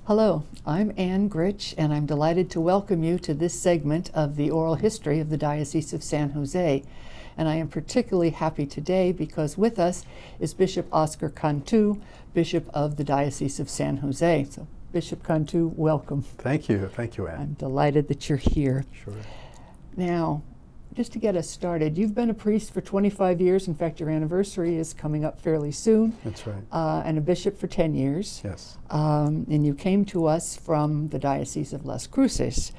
Hello, I'm Ann Gritch, and I'm delighted to welcome you to this segment of the oral history of the Diocese of San Jose. And I am particularly happy today because with us is Bishop Oscar Cantú, Bishop of the Diocese of San Jose. So, Bishop Cantú, welcome. Thank you, Ann. I'm delighted that you're here. Sure. Now, just to get us started, you've been a priest for 25 years. In fact, your anniversary is coming up fairly soon. That's right. And a bishop for 10 years. Yes. And you came to us from the Diocese of Las Cruces.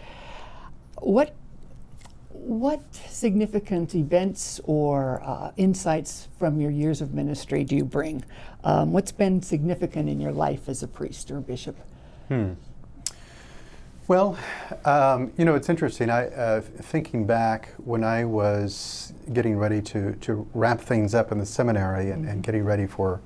What significant events or insights from your years of ministry do you bring? What's been significant in your life as a priest or a bishop? Well, it's interesting. Thinking back when I was getting ready to wrap things up in the seminary and getting ready for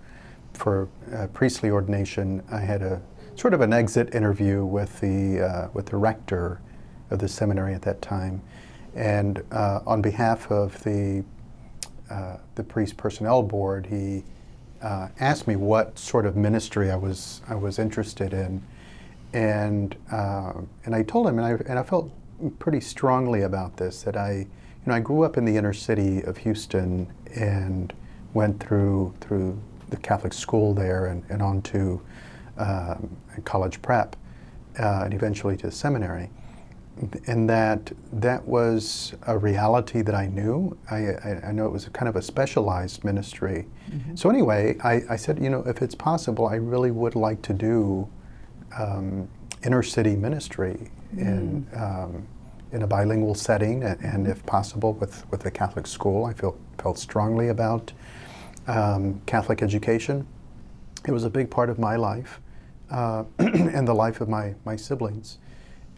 priestly ordination, I had a sort of an exit interview with the rector of the seminary at that time, and on behalf of the priest personnel board, he asked me what sort of ministry I was interested in. And I told him, and I felt pretty strongly about this, that I grew up in the inner city of Houston and went through the Catholic school there and on to college prep and eventually to seminary, and that was a reality that I knew. I know it was a kind of a specialized ministry. Mm-hmm. So anyway, I said, if it's possible, I really would like to do inner city ministry in a bilingual setting, and if possible with a Catholic school. I felt strongly about Catholic education. It was a big part of my life and the life of my siblings,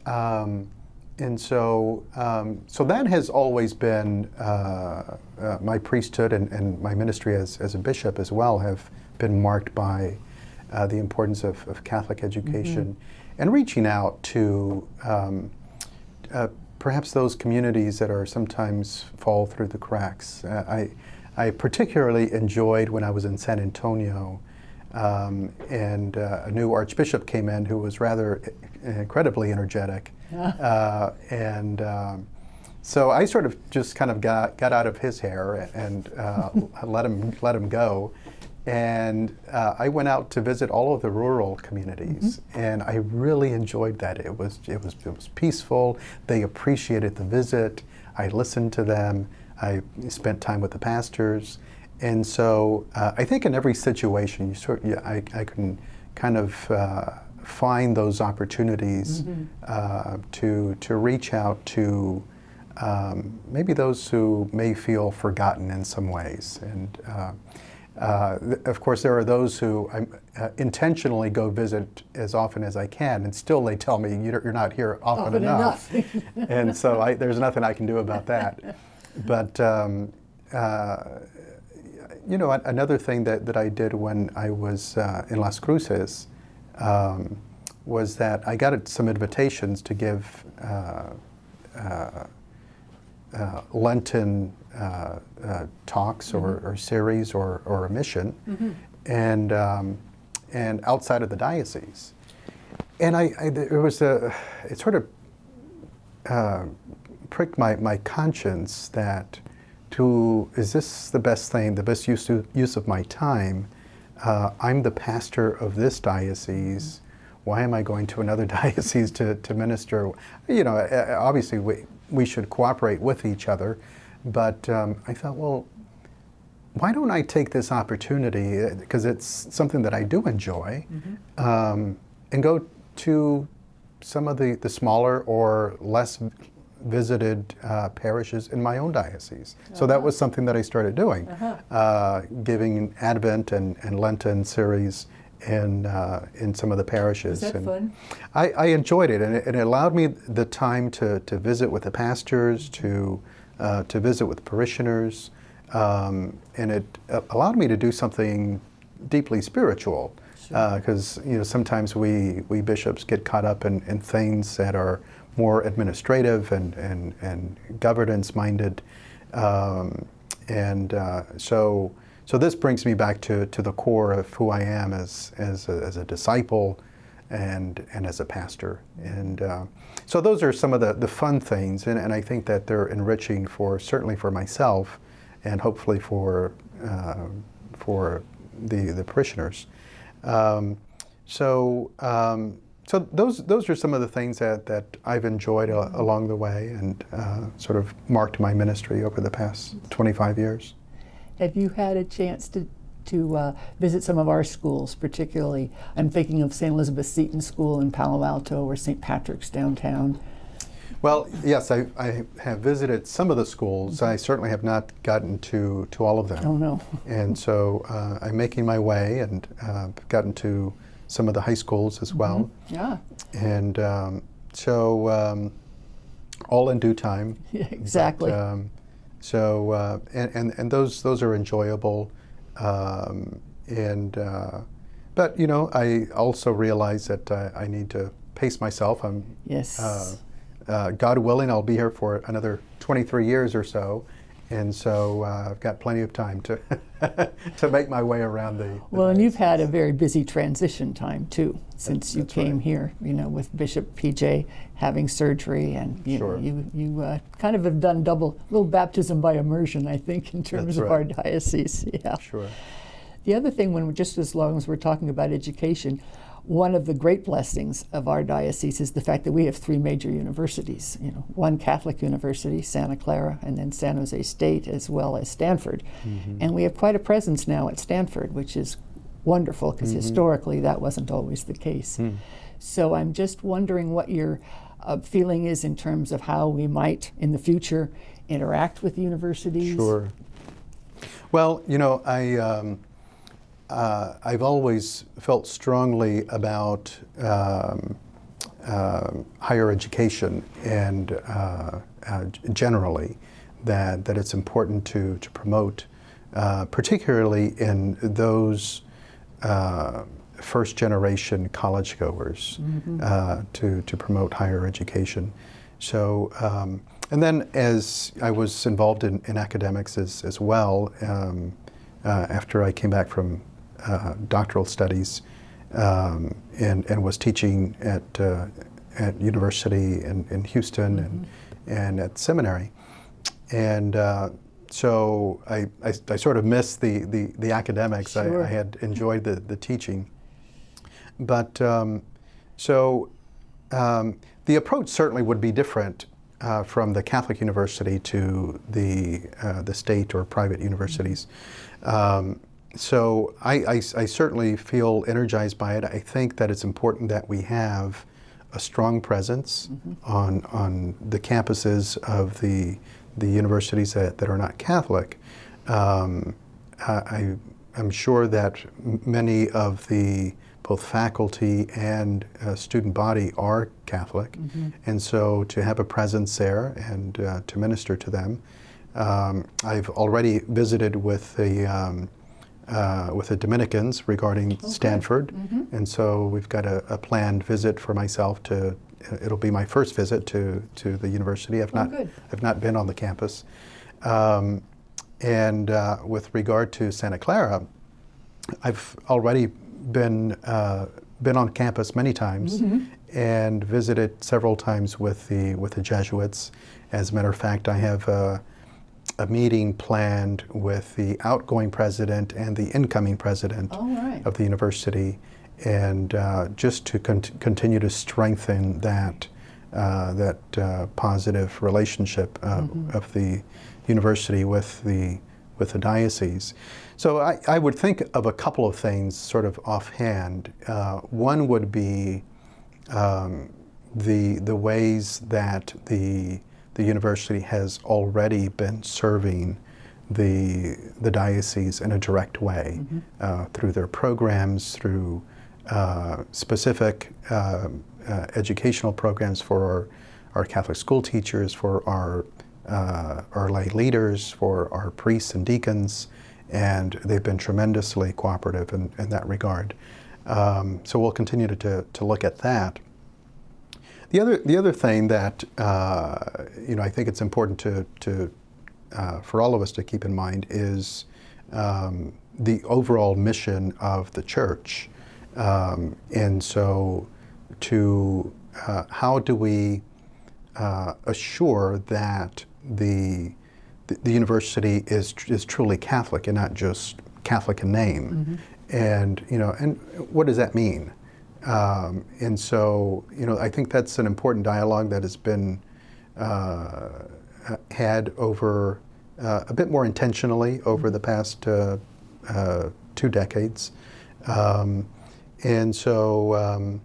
and so that has always been my priesthood and my ministry as a bishop as well have been marked by the importance of Catholic education and reaching out to perhaps those communities that are sometimes fall through the cracks. I particularly enjoyed when I was in San Antonio and a new archbishop came in who was rather incredibly energetic. So I sort of just kind of got out of his hair and let him go. And I went out to visit all of the rural communities, and I really enjoyed that. It was peaceful. They appreciated the visit. I listened to them. I spent time with the pastors, and so I think in every situation, I can kind of find those opportunities to reach out to maybe those who may feel forgotten in some ways, and. Of course, there are those who I intentionally go visit as often as I can, and still they tell me, you're not here often enough. And so there's nothing I can do about that. But, another thing that I did when I was in Las Cruces was that I got some invitations to give Lenten talks or series or a mission, and outside of the diocese, and it sort of pricked my conscience that is this the best thing, the best use of my time? I'm the pastor of this diocese. Why am I going to another diocese to minister? Obviously we should cooperate with each other, but I thought, well, why don't I take this opportunity, because it's something that I do enjoy, and go to some of the smaller or less visited parishes in my own diocese. So that was something that I started doing, giving Advent and Lenten series in some of the parishes. Was that fun? I enjoyed it, and it allowed me the time to visit with the pastors, to visit with parishioners, and it allowed me to do something deeply spiritual. Because sometimes we bishops get caught up in things that are more administrative and governance minded, so this brings me back to the core of who I am as a disciple, and as a pastor. And so those are some of the fun things, and I think that they're enriching certainly for myself, and hopefully for the parishioners. So those are some of the things that I've enjoyed along the way, and sort of marked my ministry over the past 25 years. Have you had a chance to visit some of our schools, particularly? I'm thinking of St. Elizabeth Seton School in Palo Alto, or St. Patrick's downtown. Well, yes, I have visited some of the schools. I certainly have not gotten to all of them. Oh, no. And so I'm making my way, and gotten to some of the high schools as well. Yeah. And so all in due time. Yeah, exactly. But, and those are enjoyable. But you know, I also realize that I need to pace myself. Yes. God willing, I'll be here for another 23 years or so, and so I've got plenty of time to to make my way around the well, and you've diocese. had a very busy transition time too, since you That's came right. here. You know, with Bishop PJ having surgery, and you Sure. know, you kind of have done little baptism by immersion, I think, in terms That's of right. our diocese. Yeah. Sure. The other thing, just as long as we're talking about education, one of the great blessings of our diocese is the fact that we have 3 major universities. You know, one Catholic university, Santa Clara, and then San Jose State, as well as Stanford. Mm-hmm. And we have quite a presence now at Stanford, which is wonderful, because historically that wasn't always the case. So I'm just wondering what your feeling is in terms of how we might, in the future, interact with universities. Sure. Well, you know, I've always felt strongly about higher education, and generally that it's important to promote, particularly in those first generation college goers, to promote higher education. So, and then as I was involved in academics as well, after I came back from doctoral studies, and was teaching at university in Houston, and at seminary, and so I sort of missed the academics. Sure. I had enjoyed the teaching, but the approach certainly would be different from the Catholic university to the state or private universities. So I certainly feel energized by it. I think that it's important that we have a strong presence on the campuses of the universities that are not Catholic. I'm sure that many of the both faculty and student body are Catholic, and so to have a presence there and to minister to them. I've already visited with the Dominicans regarding Stanford, and so we've got a planned visit for myself it'll be my first visit to the university. I've not been on the campus. And with regard to Santa Clara, I've already been on campus many times, and visited several times with the Jesuits. As a matter of fact, I have a meeting planned with the outgoing president and the incoming president of the university, and just to continue to strengthen that positive relationship of the university with the diocese. So I would think of a couple of things sort of offhand. One would be the ways that the university has already been serving the diocese in a direct way, through their programs, through specific educational programs for our Catholic school teachers, for our lay leaders, for our priests and deacons, and they've been tremendously cooperative in that regard. So we'll continue to look at that. The other thing that I think it's important to for all of us to keep in mind is the overall mission of the church, and so how do we assure that the university is truly Catholic and not just Catholic in name, and what does that mean? And so I think that's an important dialogue that has been had over a bit more intentionally over the past 2 decades, and so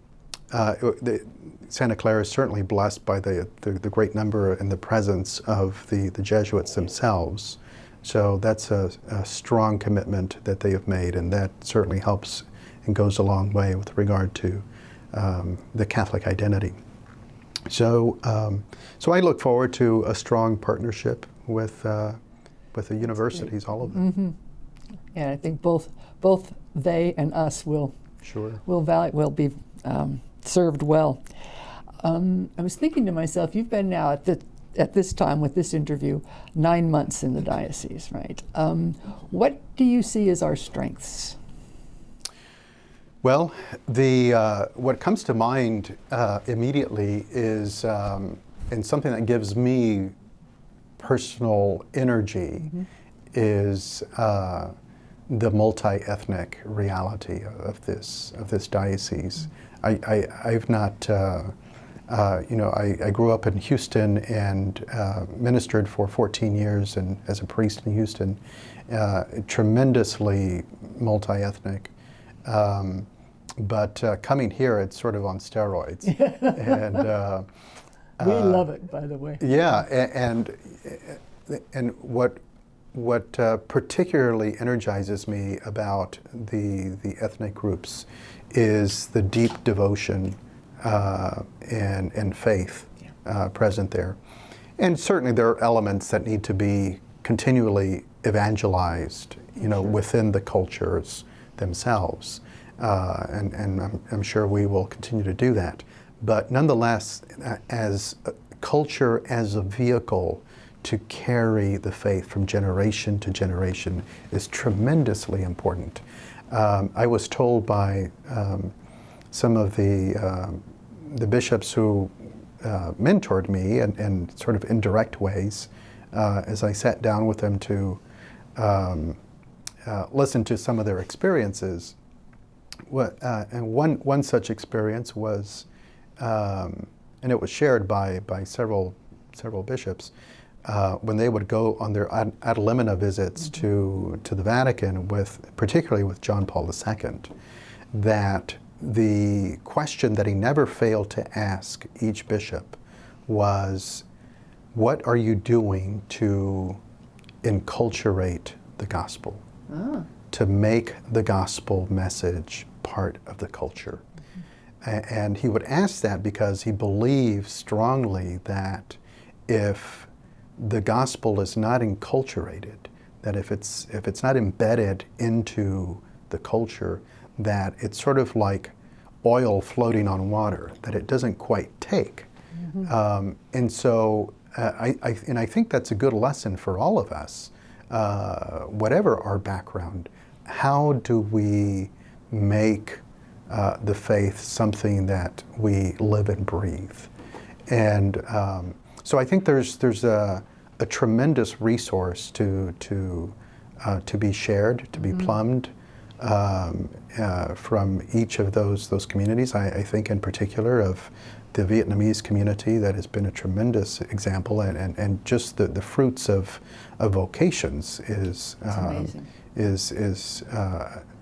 Santa Clara is certainly blessed by the great number and the presence of the Jesuits themselves. So that's a strong commitment that they have made, and that certainly helps and goes a long way with regard to the Catholic identity. So, so I look forward to a strong partnership with the universities, all of them. Yeah, I think both they and us will be served well. I was thinking to myself, you've been now at this time with this interview 9 months in the diocese, right? What do you see as our strengths? Well, what comes to mind immediately is, and something that gives me personal energy, is the multi-ethnic reality of this diocese. I've not, I grew up in Houston and ministered for 14 years and as a priest in Houston, tremendously multi-ethnic. But coming here, it's sort of on steroids. And we love it, by the way. Yeah, and what particularly energizes me about the ethnic groups is the deep devotion and faith present there. And certainly there are elements that need to be continually evangelized, within the cultures themselves. And I'm sure we will continue to do that. But nonetheless, as a culture, as a vehicle to carry the faith from generation to generation is tremendously important. I was told by some of the bishops who mentored me and sort of indirect ways as I sat down with them to listen to some of their experiences. And one such experience was, and it was shared by several bishops, when they would go on their ad limina visits to the Vatican, particularly with John Paul II, that the question that he never failed to ask each bishop was, what are you doing to enculturate the gospel? To make the gospel message part of the culture. And he would ask that because he believes strongly that if the gospel is not enculturated, that if it's not embedded into the culture, that it's sort of like oil floating on water, that it doesn't quite take. And so I think that's a good lesson for all of us, whatever our background. How do we make the faith something that we live and breathe? And so I think there's a tremendous resource to be shared, to be plumbed from each of those communities. I think in particular of the Vietnamese community that has been a tremendous example, and just the fruits of vocations is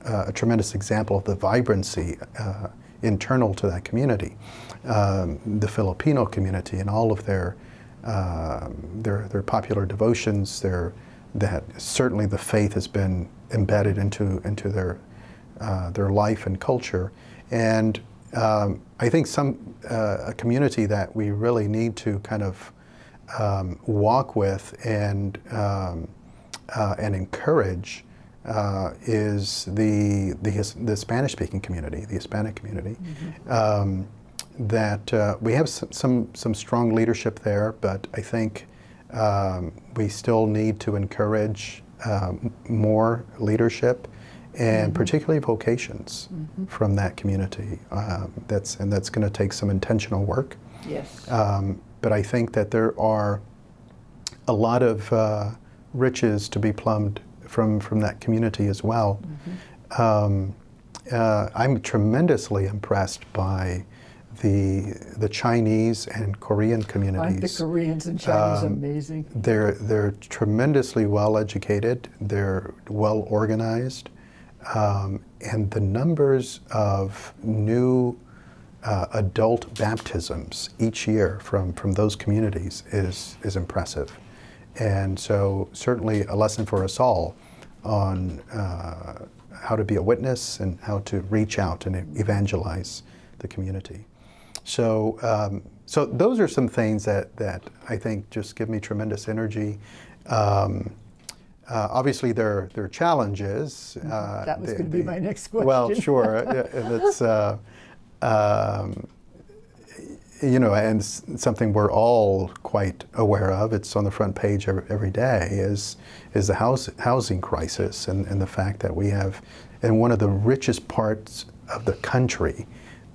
a tremendous example of the vibrancy internal to that community. The Filipino community and all of their popular devotions, that certainly the faith has been embedded into their life and culture. And I think a community that we really need to kind of walk with and encourage is the Spanish-speaking community, the Hispanic community. That we have some strong leadership there, but I think we still need to encourage more leadership and particularly vocations from that community. That's going to take some intentional work. Yes. But I think that there are a lot of riches to be plumbed from that community as well. I'm tremendously impressed by the Chinese and Korean communities. Aren't the Koreans and Chinese amazing? They're tremendously well educated. They're well organized, and the numbers of new adult baptisms each year from those communities is impressive. And so certainly a lesson for us all on how to be a witness and how to reach out and evangelize the community. So so those are some things that I think just give me tremendous energy. Obviously there are challenges. That was going to be my next question. Well, sure. It's you know, and something we're all quite aware of. It's on the front page every day. Is the housing crisis and the fact that we have, in one of the richest parts of the country,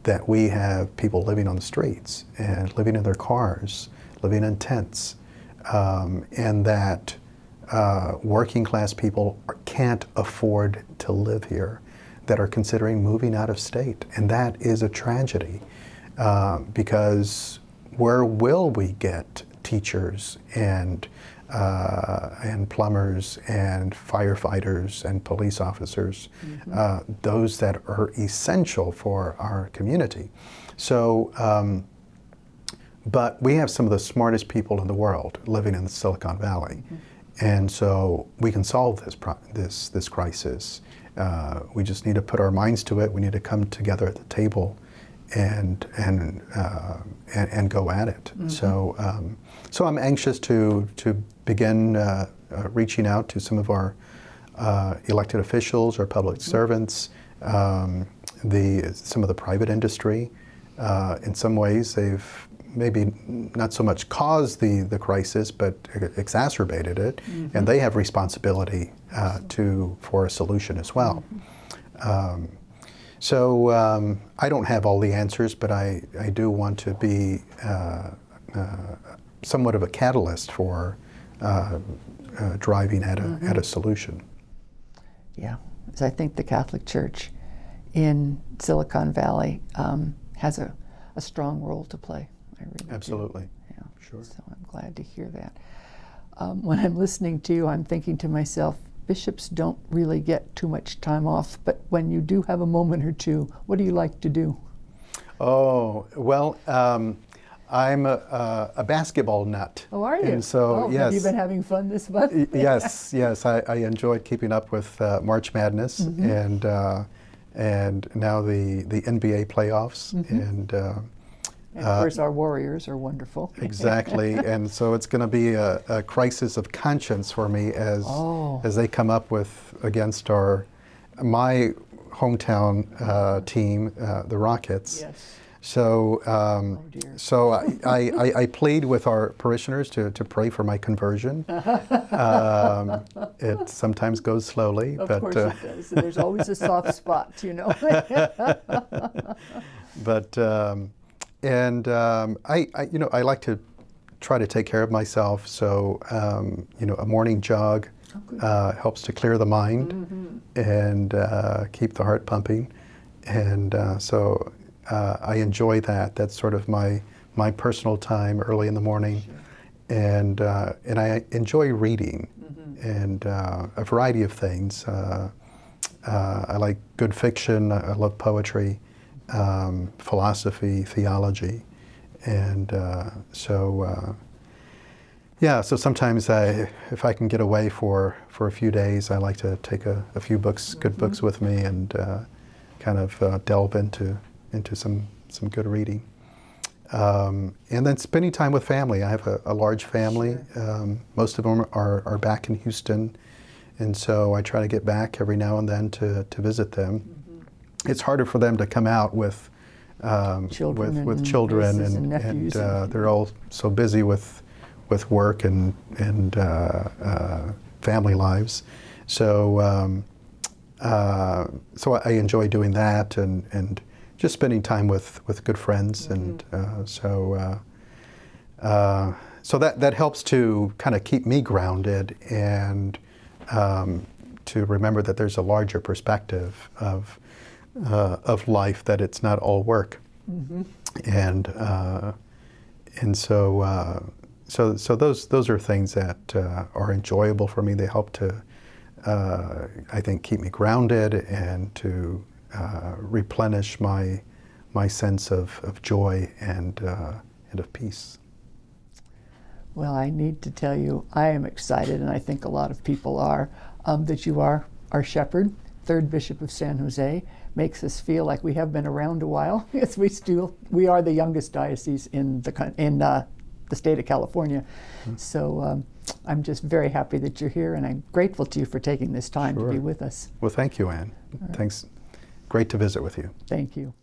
that we have people living on the streets and living in their cars, living in tents, and that working class people can't afford to live here, that are considering moving out of state. And that is a tragedy, because where will we get teachers and plumbers and firefighters and police officers, those that are essential for our community? So, but we have some of the smartest people in the world living in the Silicon Valley, and so we can solve this crisis. We just need to put our minds to it. We need to come together at the table and go at it. So I'm anxious to begin reaching out to some of our elected officials, our public servants, some of the private industry. In some ways, they've maybe not so much caused the crisis, but exacerbated it, and they have responsibility for a solution as well. So I don't have all the answers, but I do want to be somewhat of a catalyst for driving at a solution. Yeah, so I think the Catholic Church in Silicon Valley has a strong role to play. I really Absolutely. do. Yeah, sure. So I'm glad to hear that. When I'm listening to you, I'm thinking to myself, bishops don't really get too much time off, but when you do have a moment or two, what do you like to do? Oh, well, I'm a basketball nut. Oh, are you? And so, yes. Have you been having fun this month? Yes. I enjoyed keeping up with March Madness and now the NBA playoffs. And of course, our Warriors are wonderful. Exactly, and so it's going to be a crisis of conscience for me as they come up against my hometown team, the Rockets. Yes. So, so I plead with our parishioners to pray for my conversion. It sometimes goes slowly, Of but course it does. There's always a soft spot, you know. But I like to try to take care of myself. So a morning jog helps to clear the mind and keep the heart pumping, and so I enjoy that. That's sort of my personal time early in the morning, and I enjoy reading and a variety of things. I like good fiction. I love poetry. Philosophy, theology, and so sometimes if I can get away for a few days, I like to take a few books, good books with me, and kind of delve into some good reading, and then spending time with family. I have a large family. Most of them are back in Houston, and so I try to get back every now and then to visit them. It's harder for them to come out with children and nephews, they're all so busy with work and family lives. So so I enjoy doing that and just spending time with good friends, and so that helps to kind of keep me grounded and to remember that there's a larger perspective of life, that it's not all work, and so those are things that are enjoyable for me. They help to I think keep me grounded and to replenish my sense of joy and of peace. Well, I need to tell you, I am excited, and I think a lot of people are, that you are our shepherd, third Bishop of San Jose. Makes us feel like we have been around a while. Yes, we are the youngest diocese in the state of California. So I'm just very happy that you're here, and I'm grateful to you for taking this time to be with us. Well, thank you, Anne. Thanks. Great to visit with you. Thank you.